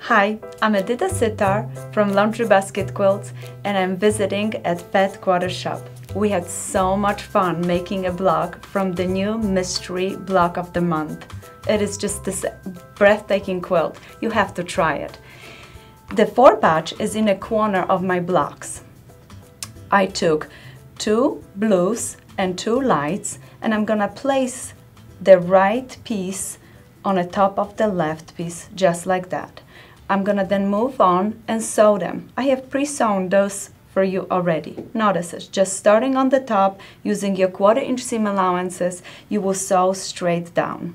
Hi, I'm Edyta Sitar from Laundry Basket Quilts and I'm visiting at Pet Quarter Shop. We had so much fun making a block from the new Mystery Block of the Month. It is just this breathtaking quilt. You have to try it. The 4-patch is in a corner of my blocks. I took 2 blues and 2 lights and I'm gonna place the right piece on the top of the left piece just like that. I'm gonna then move on and sew them. I have pre-sewn those for you already. Notice it, just starting on the top, using your 1/4" seam allowances, you will sew straight down.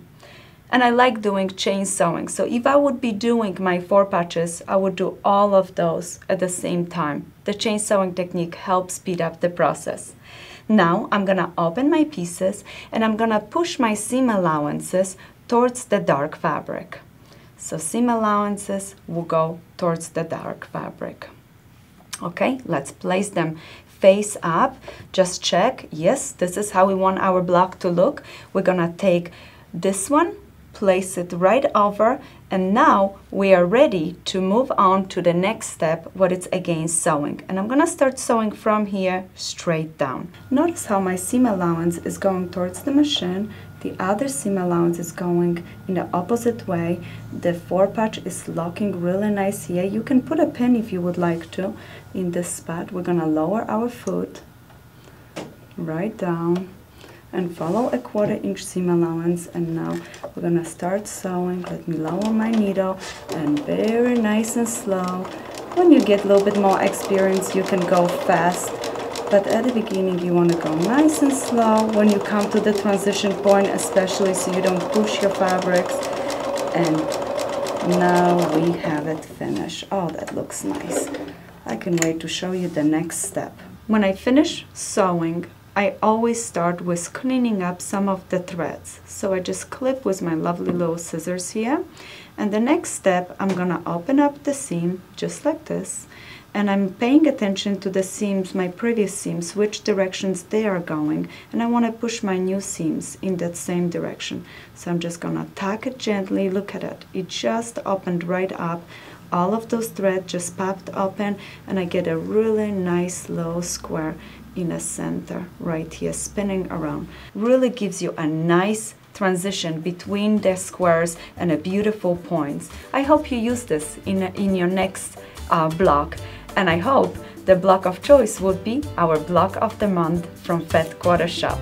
And I like doing chain sewing, so if I would be doing my 4 patches, I would do all of those at the same time. The chain sewing technique helps speed up the process. Now I'm gonna open my pieces and I'm gonna push my seam allowances towards the dark fabric. So seam allowances will go towards the dark fabric. Okay, let's place them face up. Just check, yes, this is how we want our block to look. We're gonna take this one, place it right over, and now we are ready to move on to the next step, what it's again sewing. And I'm gonna start sewing from here straight down. Notice how my seam allowance is going towards the machine. The other seam allowance is going in the opposite way. The 4-patch is locking really nice here. You can put a pin if you would like to in this spot. We're gonna lower our foot right down and follow a 1/4" seam allowance, and now we're gonna start sewing. Let me lower my needle and very nice and slow. When you get a little bit more experience, you can go fast. But at the beginning, you want to go nice and slow when you come to the transition point, especially so you don't push your fabrics. And now we have it finished. Oh, that looks nice. I can wait to show you the next step. When I finish sewing, I always start with cleaning up some of the threads. So I just clip with my lovely little scissors here. And the next step, I'm gonna open up the seam just like this. And I'm paying attention to the seams, my previous seams, which directions they are going. And I want to push my new seams in that same direction. So I'm just going to tuck it gently. Look at it. It just opened right up. All of those threads just popped open. And I get a really nice little square in the center right here, spinning around. Really gives you a nice transition between the squares and a beautiful points. I hope you use this in your next block. And I hope the block of choice will be our block of the month from Pet Quarter Shop.